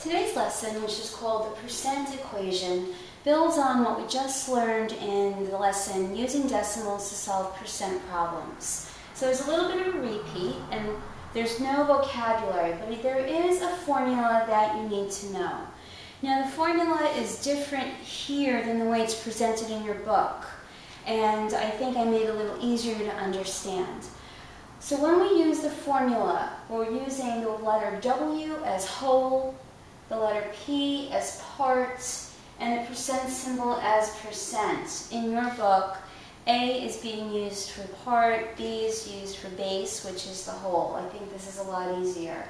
Today's lesson, which is called the percent equation, builds on what we just learned in the lesson using decimals to solve percent problems. So there's a little bit of a repeat, and there's no vocabulary, but there is a formula that you need to know. Now the formula is different here than the way it's presented in your book, and I think I made it a little easier to understand. So when we use the formula, we're using the letter W as whole, the letter P as parts, and the percent symbol as percent. In your book, A is being used for part, B is used for base, which is the whole. I think this is a lot easier.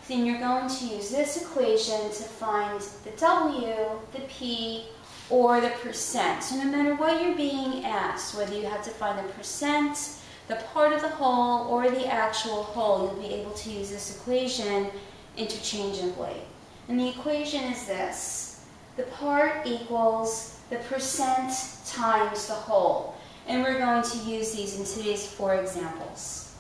Then you're going to use this equation to find the W, the P, or the percent. So no matter what you're being asked, whether you have to find the percent, the part of the whole, or the actual whole, you'll be able to use this equation interchangeably. And the equation is this: the part equals the percent times the whole. And we're going to use these in today's 4 examples.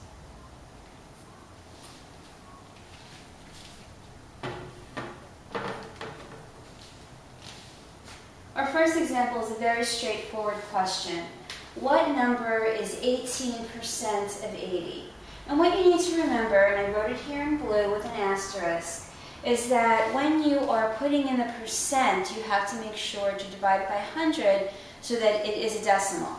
Our first example is a very straightforward question. What number is 18% of 80? And what you need to remember, and I wrote it here in blue with an asterisk, is that when you are putting in the percent, you have to make sure to divide it by 100 so that it is a decimal.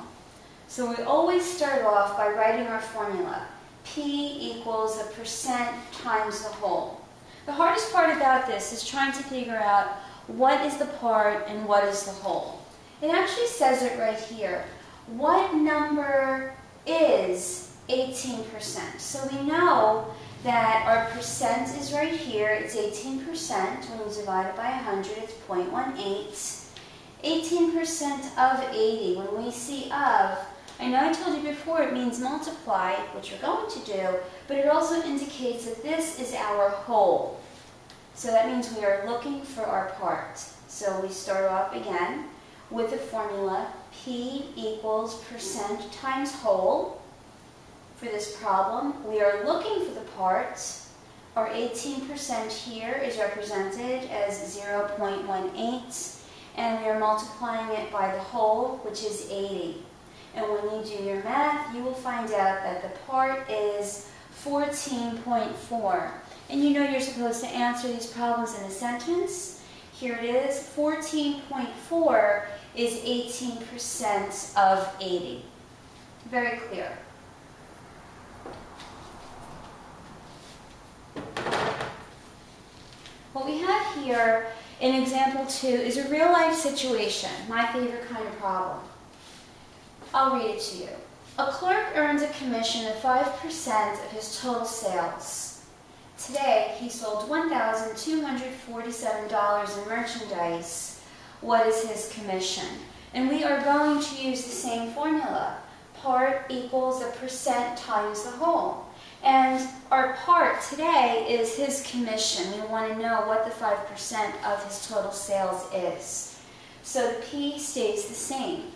So we always start off by writing our formula. P equals the percent times the whole. The hardest part about this is trying to figure out what is the part and what is the whole. It actually says it right here. What number is 18%? So we know that our percent is right here. It's 18%. When you divide it by 100, it's 0.18. 18% of 80. When we see of, I know I told you before it means multiply, which you're going to do, but it also indicates that this is our whole. So that means we are looking for our part. So we start off again with the formula P equals percent times whole. For this problem, we are looking for the part. Our 18% here is represented as 0.18, and we are multiplying it by the whole, which is 80. And when you do your math, you will find out that the part is 14.4. And you know you're supposed to answer these problems in a sentence. Here it is. 14.4 is 18% of 80. Very clear. What we have here in example 2 is a real-life situation, my favorite kind of problem. I'll read it to you. A clerk earns a commission of 5% of his total sales. Today, he sold $1,247 in merchandise. What is his commission? And we are going to use the same formula. Part equals the percent times the whole. And our part today is his commission. We want to know what the 5% of his total sales is. So the P stays the same.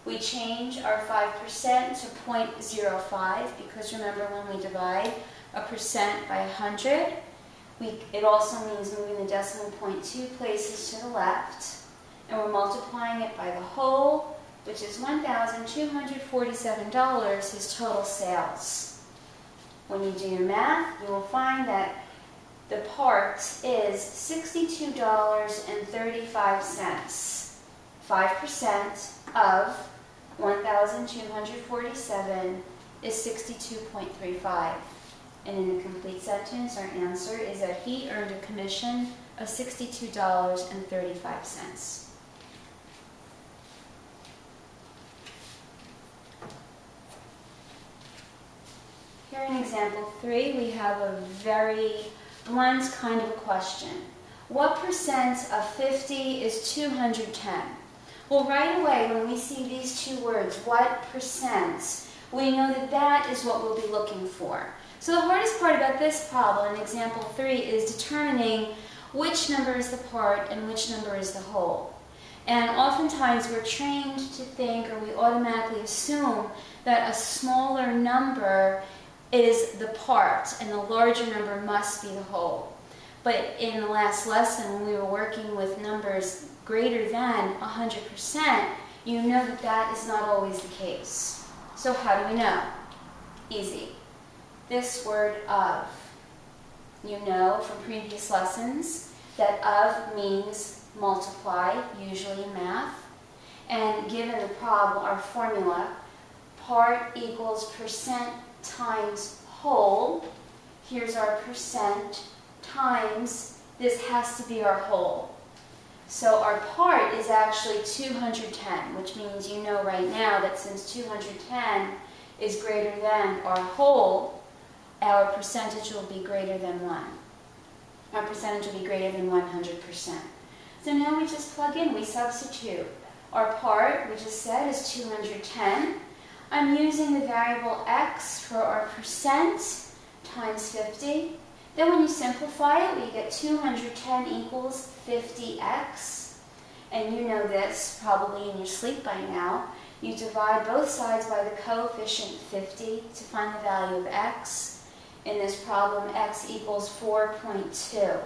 We change our 5% to 0.05 because remember when we divide a percent by 100, it also means moving the decimal point 2 places to the left. And we're multiplying it by the whole, which is $1,247, his total sales. When you do your math, you will find that the part is $62.35. 5% of 1,247 is 62.35. And in a complete sentence, our answer is that he earned a commission of $62.35. Here in example 3, we have a very blunt kind of a question. What percent of 50 is 210? Well, right away when we see these two words, what percent, we know that that is what we'll be looking for. So the hardest part about this problem in example 3 is determining which number is the part and which number is the whole. And oftentimes we're trained to think, or we automatically assume, that a smaller number is the part and the larger number must be the whole. But in the last lesson, when we were working with numbers greater than 100%, you know that that is not always the case. So how do we know? Easy. This word of. You know from previous lessons that of means multiply, usually in math. And given the problem, our formula, part equals percent times whole. Here's our percent times, this has to be our whole. So our part is actually 210, which means you know right now that since 210 is greater than our whole, our percentage will be greater than 1. Our percentage will be greater than 100%. So now we just plug in, we substitute. Our part, we just said, is 210. I'm using the variable x for our percent times 50. Then when you simplify it, we get 210 equals 50x. And you know this probably in your sleep by now. You divide both sides by the coefficient 50 to find the value of x. In this problem, x equals 4.2.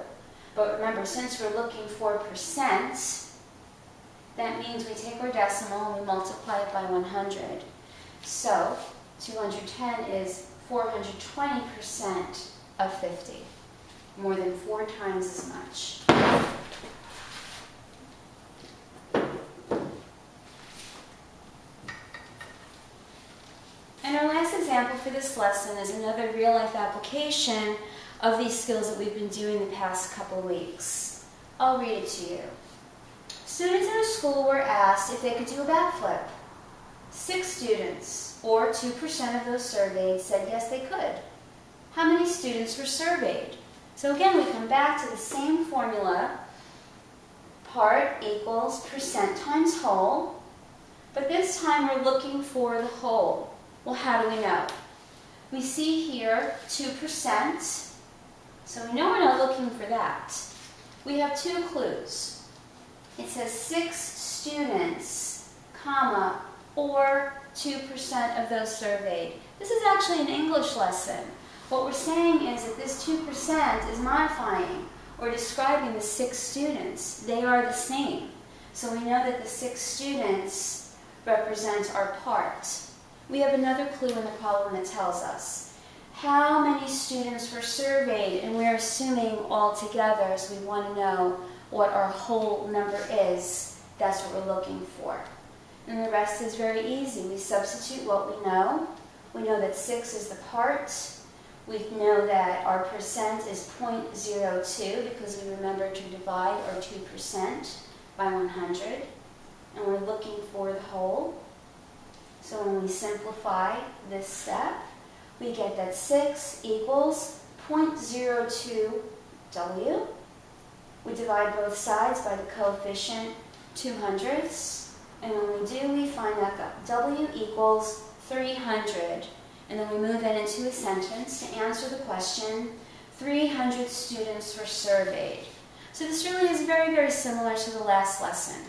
But remember, since we're looking for percent, that means we take our decimal and we multiply it by 100. So 210 is 420% of 50, more than 4 times as much. And our last example for this lesson is another real-life application of these skills that we've been doing the past couple weeks. I'll read it to you. Students in a school were asked if they could do a backflip. 6 students, or 2% of those surveyed, said yes they could. How many students were surveyed? So again, we come back to the same formula. Part equals percent times whole. But this time we're looking for the whole. Well, how do we know? We see here 2%. So we know we're not looking for that. We have 2 clues. It says 6 students, comma, or 2% of those surveyed. This is actually an English lesson. What we're saying is that this 2% is modifying or describing the 6 students. They are the same. So we know that the 6 students represent our part. We have another clue in the problem that tells us how many students were surveyed, and we're assuming all together, so we want to know what our whole number is. That's what we're looking for. And the rest is very easy. We substitute what we know. We know that 6 is the part. We know that our percent is 0.02 because we remember to divide our 2% by 100. And we're looking for the whole. So when we simplify this step, we get that 6 equals 0.02w. We divide both sides by the coefficient 200ths. And when we do, we find that w equals 300. And then we move that into a sentence to answer the question, 300 students were surveyed. So this really is very, very similar to the last lesson.